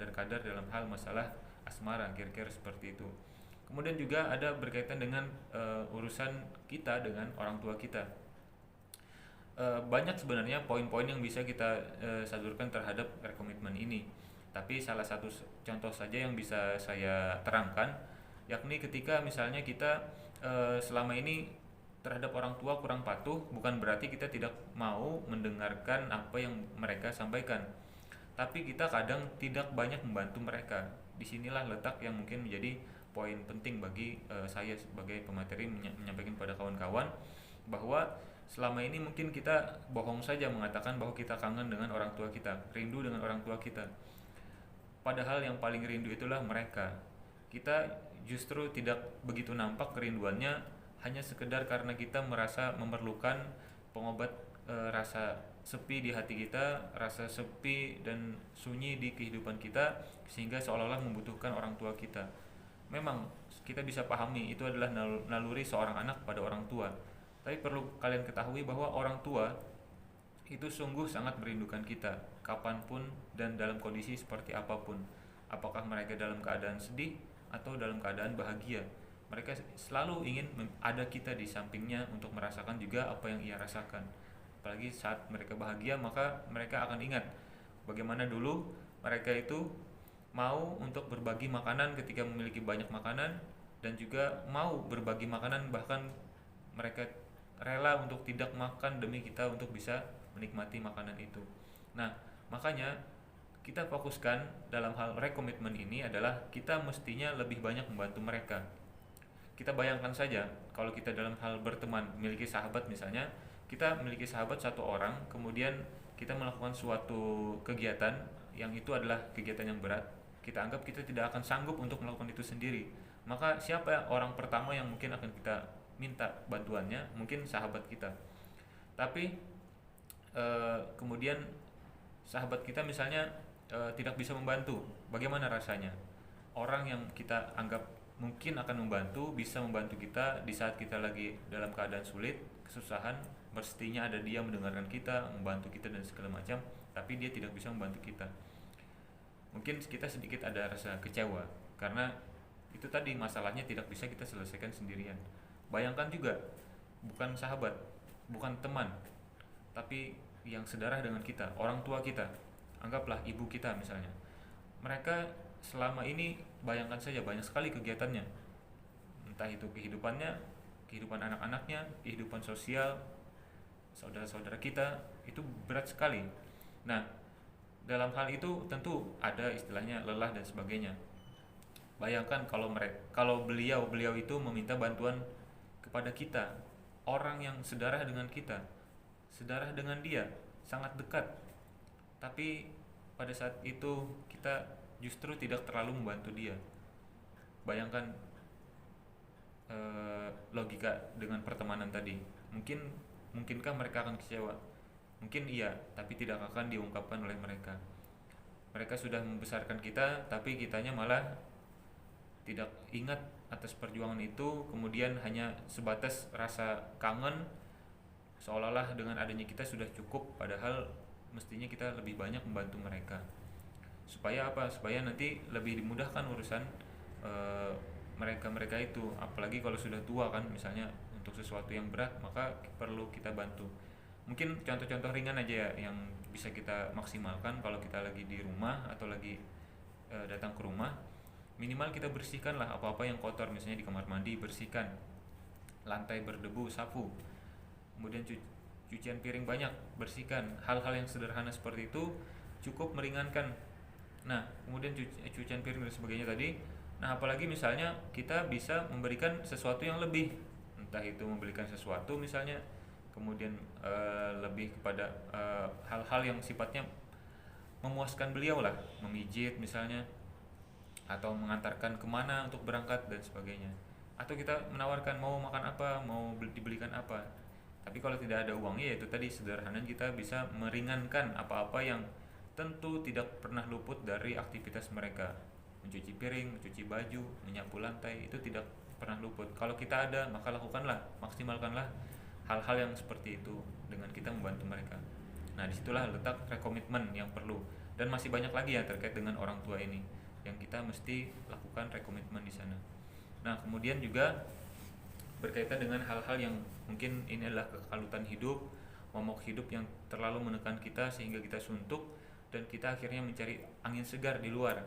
kadar-kadar dalam hal masalah asmara, kira-kira seperti itu. Kemudian juga ada berkaitan dengan urusan kita dengan orang tua kita. Banyak sebenarnya poin-poin yang bisa kita salurkan terhadap rekomitmen ini. Tapi salah satu contoh saja yang bisa saya terangkan, yakni ketika misalnya kita selama ini terhadap orang tua kurang patuh, bukan berarti kita tidak mau mendengarkan apa yang mereka sampaikan, tapi kita kadang tidak banyak membantu mereka. Disinilah letak yang mungkin menjadi poin penting bagi saya sebagai pemateri menyampaikan pada kawan-kawan, bahwa selama ini mungkin kita bohong saja mengatakan bahwa kita kangen dengan orang tua kita, rindu dengan orang tua kita. Padahal yang paling rindu itulah mereka. Kita justru tidak begitu nampak kerinduannya, hanya sekedar karena kita merasa memerlukan pengobat rasa sepi di hati kita, rasa sepi dan sunyi di kehidupan kita, sehingga seolah-olah membutuhkan orang tua kita. Memang kita bisa pahami itu adalah naluri seorang anak pada orang tua. Tapi perlu kalian ketahui bahwa orang tua itu sungguh sangat merindukan kita kapanpun dan dalam kondisi seperti apapun. Apakah mereka dalam keadaan sedih atau dalam keadaan bahagia, mereka selalu ingin ada kita di sampingnya untuk merasakan juga apa yang ia rasakan. Apalagi saat mereka bahagia, maka mereka akan ingat bagaimana dulu mereka itu mau untuk berbagi makanan ketika memiliki banyak makanan, dan juga mau berbagi makanan bahkan mereka rela untuk tidak makan demi kita untuk bisa menikmati makanan itu. Nah, makanya kita fokuskan dalam hal rekomitmen ini adalah kita mestinya lebih banyak membantu mereka. Kita bayangkan saja kalau kita dalam hal berteman, memiliki sahabat misalnya, kita memiliki sahabat satu orang, kemudian kita melakukan suatu kegiatan yang itu adalah kegiatan yang berat. Kita anggap kita tidak akan sanggup untuk melakukan itu sendiri. Maka siapa orang pertama yang mungkin akan kita minta bantuannya? Mungkin sahabat kita. Tapi kemudian sahabat kita misalnya tidak bisa membantu, bagaimana rasanya? Orang yang kita anggap mungkin akan membantu, bisa membantu kita di saat kita lagi dalam keadaan sulit, kesusahan, mestinya ada dia mendengarkan kita, membantu kita dan segala macam, tapi dia tidak bisa membantu kita. Mungkin kita sedikit ada rasa kecewa karena itu tadi masalahnya tidak bisa kita selesaikan sendirian. Bayangkan juga, bukan sahabat, bukan teman, tapi yang sedarah dengan kita, orang tua kita, anggaplah ibu kita misalnya. Mereka selama ini bayangkan saja banyak sekali kegiatannya, entah itu kehidupannya, kehidupan anak-anaknya, kehidupan sosial saudara-saudara kita, itu berat sekali. Nah, dalam hal itu tentu ada istilahnya lelah dan sebagainya. Bayangkan kalau beliau itu meminta bantuan kepada kita, orang yang sedarah dengan kita, sedarah dengan dia, sangat dekat. Tapi pada saat itu kita justru tidak terlalu membantu dia. Bayangkan logika dengan pertemanan tadi. Mungkinkah mereka akan kecewa? Mungkin iya, tapi tidak akan diungkapkan oleh mereka. Mereka sudah membesarkan kita, tapi kitanya malah tidak ingat atas perjuangan itu, kemudian hanya sebatas rasa kangen, seolah-olah dengan adanya kita sudah cukup, padahal mestinya kita lebih banyak membantu mereka. Supaya apa? Supaya nanti lebih dimudahkan urusan mereka itu, apalagi kalau sudah tua kan, misalnya untuk sesuatu yang berat maka perlu kita bantu. Mungkin contoh-contoh ringan aja ya yang bisa kita maksimalkan kalau kita lagi di rumah atau lagi datang ke rumah. Minimal kita bersihkanlah apa-apa yang kotor, misalnya di kamar mandi bersihkan, lantai berdebu sapu, kemudian cucian piring banyak bersihkan. Hal-hal yang sederhana seperti itu cukup meringankan. Nah, kemudian cucian piring dan sebagainya tadi. Nah, apalagi misalnya kita bisa memberikan sesuatu yang lebih, entah itu memberikan sesuatu misalnya, kemudian lebih kepada hal-hal yang sifatnya memuaskan beliau lah, memijit misalnya, atau mengantarkan kemana untuk berangkat dan sebagainya. Atau kita menawarkan mau makan apa, mau dibelikan apa. Tapi kalau tidak ada uangnya, yaitu tadi sederhana, kita bisa meringankan apa-apa yang tentu tidak pernah luput dari aktivitas mereka. Mencuci piring, mencuci baju, menyapu lantai, itu tidak pernah luput. Kalau kita ada, maka lakukanlah, maksimalkanlah hal-hal yang seperti itu dengan kita membantu mereka. Nah, disitulah letak rekomitmen yang perlu. dan masih banyak lagi ya terkait dengan orang tua ini yang kita mesti lakukan rekomitmen di sana. Nah, kemudian juga berkaitan dengan hal-hal yang mungkin ini adalah kekalutan hidup, momok hidup yang terlalu menekan kita sehingga kita suntuk dan kita akhirnya mencari angin segar di luar.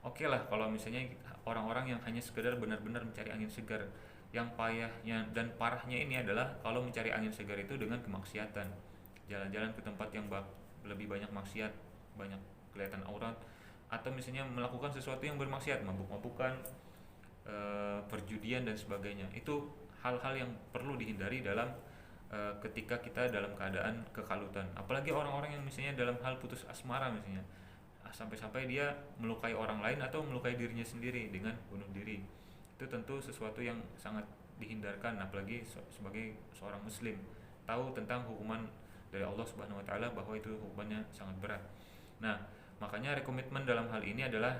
Oke lah kalau misalnya orang-orang yang hanya sekedar benar-benar mencari angin segar. Yang payahnya dan parahnya ini adalah kalau mencari angin segar itu dengan kemaksiatan. Jalan-jalan ke tempat yang lebih banyak maksiat, banyak kelihatan aurat, atau misalnya melakukan sesuatu yang bermaksiat, mabuk-mabukan, perjudian dan sebagainya. Itu hal-hal yang perlu dihindari dalam ketika kita dalam keadaan kekalutan. Apalagi orang-orang yang misalnya dalam hal putus asmara misalnya, sampai-sampai dia melukai orang lain atau melukai dirinya sendiri dengan bunuh diri. Itu tentu sesuatu yang sangat dihindarkan, apalagi sebagai seorang muslim tahu tentang hukuman dari Allah Subhanahu wa taala bahwa itu hukumannya sangat berat. Nah, makanya rekomitmen dalam hal ini adalah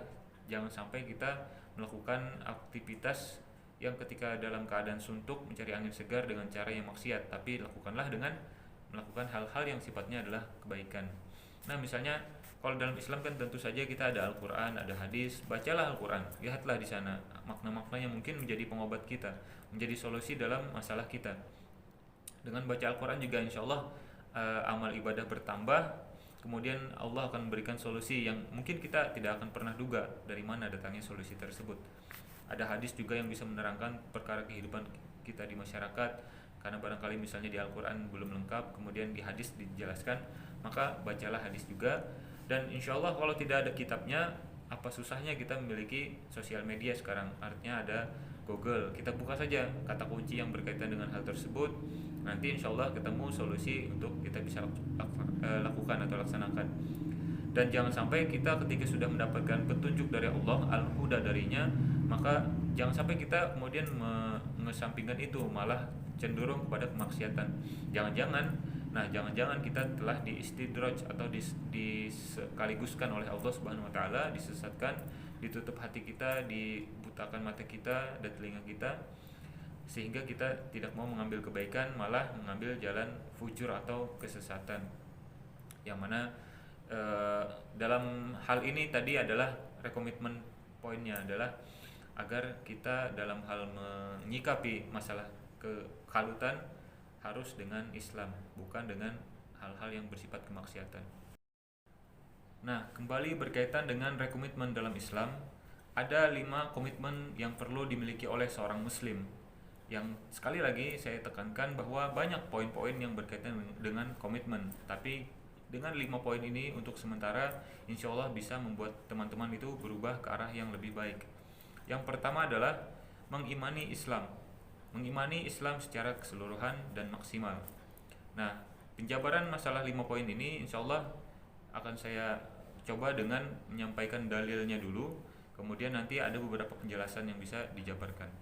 jangan sampai kita melakukan aktivitas yang ketika dalam keadaan suntuk mencari angin segar dengan cara yang maksiat, tapi lakukanlah dengan melakukan hal-hal yang sifatnya adalah kebaikan. Nah, misalnya kalau dalam Islam kan tentu saja kita ada Al-Quran, ada hadis, bacalah Al-Quran, lihatlah di sana makna-makna yang mungkin menjadi pengobat kita, menjadi solusi dalam masalah kita. Dengan baca Al-Quran juga insya Allah amal ibadah bertambah, kemudian Allah akan memberikan solusi yang mungkin kita tidak akan pernah duga dari mana datangnya solusi tersebut. Ada hadis juga yang bisa menerangkan perkara kehidupan kita di masyarakat, karena barangkali misalnya di Al-Quran belum lengkap, kemudian di hadis dijelaskan, maka bacalah hadis juga. Dan insya Allah kalau tidak ada kitabnya, apa susahnya kita memiliki sosial media sekarang. Artinya ada Google, kita buka saja kata kunci yang berkaitan dengan hal tersebut, nanti insya Allah ketemu solusi untuk kita bisa lakukan atau laksanakan. Dan jangan sampai kita ketika sudah mendapatkan petunjuk dari Allah, al-huda darinya, maka jangan sampai kita kemudian mengesampingkan itu, malah cenderung kepada kemaksiatan. Jangan-jangan kita telah diistidraj atau dikaliguskan oleh Allah Subhanahu wa taala, disesatkan, ditutup hati kita, dibutakan mata kita dan telinga kita, sehingga kita tidak mau mengambil kebaikan, malah mengambil jalan fujur atau kesesatan. Yang mana dalam hal ini tadi adalah rekomitmen poinnya adalah agar kita dalam hal menyikapi masalah kekalutan harus dengan Islam, bukan dengan hal-hal yang bersifat kemaksiatan. Nah, kembali berkaitan dengan rekomitmen dalam Islam, ada 5 komitmen yang perlu dimiliki oleh seorang muslim. Yang sekali lagi saya tekankan bahwa banyak poin-poin yang berkaitan dengan komitmen, tapi dengan 5 poin ini untuk sementara insya Allah bisa membuat teman-teman itu berubah ke arah yang lebih baik. Yang pertama adalah mengimani Islam. Mengimani Islam secara keseluruhan dan maksimal. Nah, penjabaran masalah 5 poin ini insya Allah akan saya coba dengan menyampaikan dalilnya dulu, kemudian nanti ada beberapa penjelasan yang bisa dijabarkan.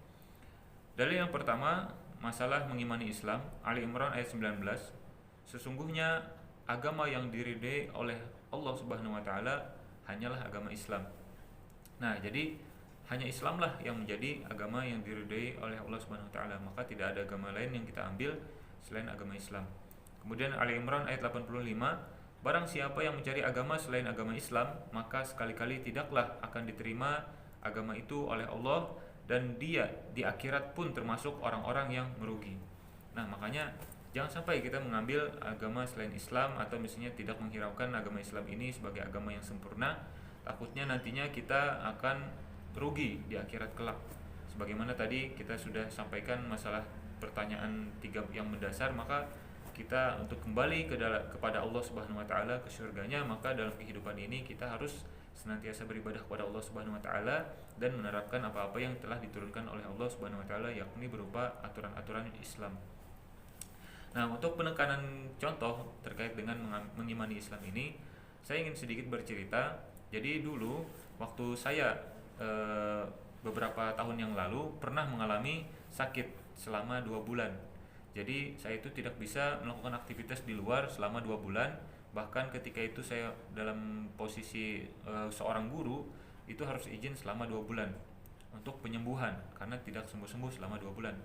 Dalil yang pertama, masalah mengimani Islam, Ali Imran ayat 19. Sesungguhnya agama yang diridai oleh Allah Subhanahu wa taala hanyalah agama Islam. Nah, jadi hanya Islamlah yang menjadi agama yang diridai oleh Allah Subhanahu wa taala, maka tidak ada agama lain yang kita ambil selain agama Islam. Kemudian Ali Imran ayat 85, barang siapa yang mencari agama selain agama Islam, maka sekali-kali tidaklah akan diterima agama itu oleh Allah, dan dia di akhirat pun termasuk orang-orang yang merugi. Nah, makanya jangan sampai kita mengambil agama selain Islam atau misalnya tidak menghiraukan agama Islam ini sebagai agama yang sempurna. Takutnya nantinya kita akan rugi di akhirat kelak. Sebagaimana tadi kita sudah sampaikan masalah pertanyaan 3 yang mendasar, maka kita untuk kembali kepada Allah Subhanahu wa taala, ke surganya, maka dalam kehidupan ini kita harus senantiasa beribadah kepada Allah Subhanahu wa taala dan menerapkan apa-apa yang telah diturunkan oleh Allah Subhanahu wa taala, yakni berupa aturan-aturan Islam. Nah, untuk penekanan contoh terkait dengan mengimani Islam ini, saya ingin sedikit bercerita. Jadi dulu waktu saya beberapa tahun yang lalu pernah mengalami sakit selama 2 bulan. Jadi saya itu tidak bisa melakukan aktivitas di luar selama 2 bulan. Bahkan ketika itu saya dalam posisi seorang guru, itu harus izin selama 2 bulan untuk penyembuhan karena tidak sembuh-sembuh selama 2 bulan.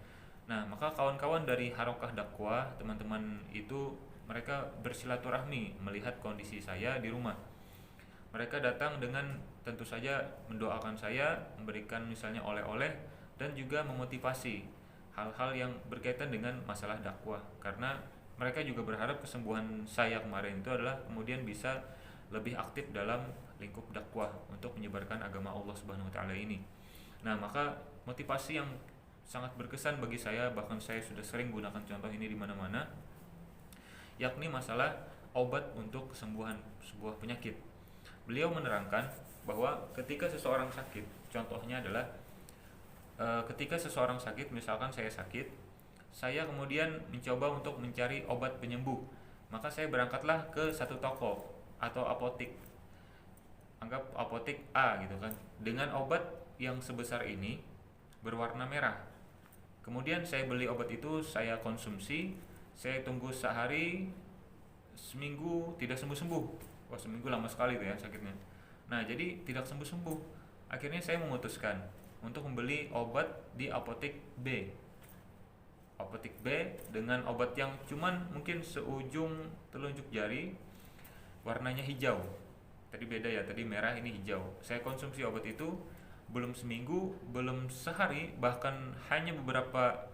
Nah, maka kawan-kawan dari Harokah Dakwah, teman-teman itu mereka bersilaturahmi melihat kondisi saya di rumah. Mereka datang dengan tentu saja mendoakan saya, memberikan misalnya oleh-oleh, dan juga memotivasi hal-hal yang berkaitan dengan masalah dakwah, karena mereka juga berharap kesembuhan saya kemarin itu adalah kemudian bisa lebih aktif dalam lingkup dakwah untuk menyebarkan agama Allah Subhanahu wa taala ini. Nah, maka motivasi yang sangat berkesan bagi saya, bahkan saya sudah sering gunakan contoh ini di mana-mana, yakni masalah obat untuk kesembuhan sebuah penyakit. Beliau menerangkan bahwa ketika seseorang sakit, contohnya adalah ketika seseorang sakit, misalkan saya sakit, saya kemudian mencoba untuk mencari obat penyembuh, maka saya berangkatlah ke satu toko atau apotik, anggap apotik A gitu kan, dengan obat yang sebesar ini berwarna merah. Kemudian saya beli obat itu, saya konsumsi, saya tunggu sehari, seminggu tidak sembuh-sembuh. Wah, seminggu lama sekali tuh ya sakitnya. Nah, jadi tidak sembuh-sembuh. Akhirnya saya memutuskan untuk membeli obat di apotek B. Apotek B dengan obat yang cuman mungkin seujung telunjuk jari, warnanya hijau. Tadi beda ya, tadi merah, ini hijau. Saya konsumsi obat itu belum seminggu, belum sehari, bahkan hanya beberapa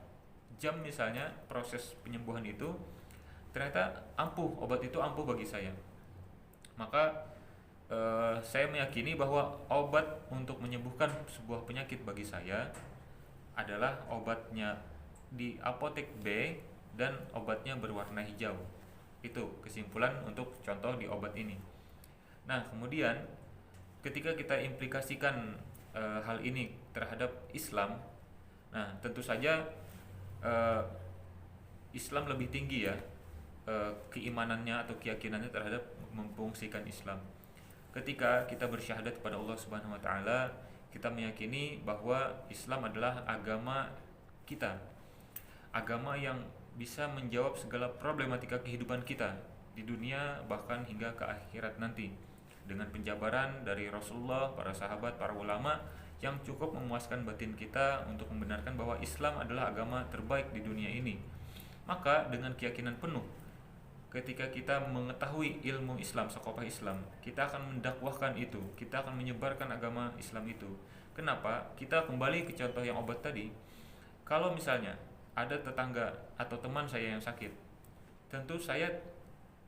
jam misalnya proses penyembuhan itu, ternyata ampuh, obat itu ampuh bagi saya. Maka saya meyakini bahwa obat untuk menyembuhkan sebuah penyakit bagi saya adalah obatnya di apotek B dan obatnya berwarna hijau. Itu kesimpulan untuk contoh di obat ini. Nah, kemudian ketika kita implikasikan hal ini terhadap Islam, nah tentu saja Islam lebih tinggi ya, keimanannya atau keyakinannya terhadap memfungsikan Islam. Ketika kita bersyahadat kepada Allah Subhanahu wa taala, kita meyakini bahwa Islam adalah agama kita. Agama yang bisa menjawab segala problematika kehidupan kita di dunia bahkan hingga ke akhirat nanti, dengan penjabaran dari Rasulullah, para sahabat, para ulama yang cukup memuaskan batin kita untuk membenarkan bahwa Islam adalah agama terbaik di dunia ini. Maka dengan keyakinan penuh, ketika kita mengetahui ilmu Islam, sakofah Islam, kita akan mendakwahkan itu, kita akan menyebarkan agama Islam itu. Kenapa? Kita kembali ke contoh yang obat tadi. Kalau misalnya ada tetangga atau teman saya yang sakit, tentu saya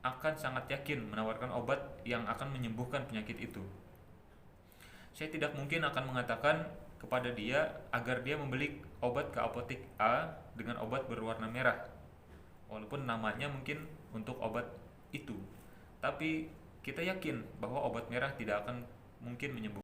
akan sangat yakin menawarkan obat yang akan menyembuhkan penyakit itu. Saya tidak mungkin akan mengatakan kepada dia agar dia membeli obat ke apotek A dengan obat berwarna merah, walaupun namanya mungkin untuk obat itu, tapi kita yakin bahwa obat merah tidak akan mungkin menyembuhkan.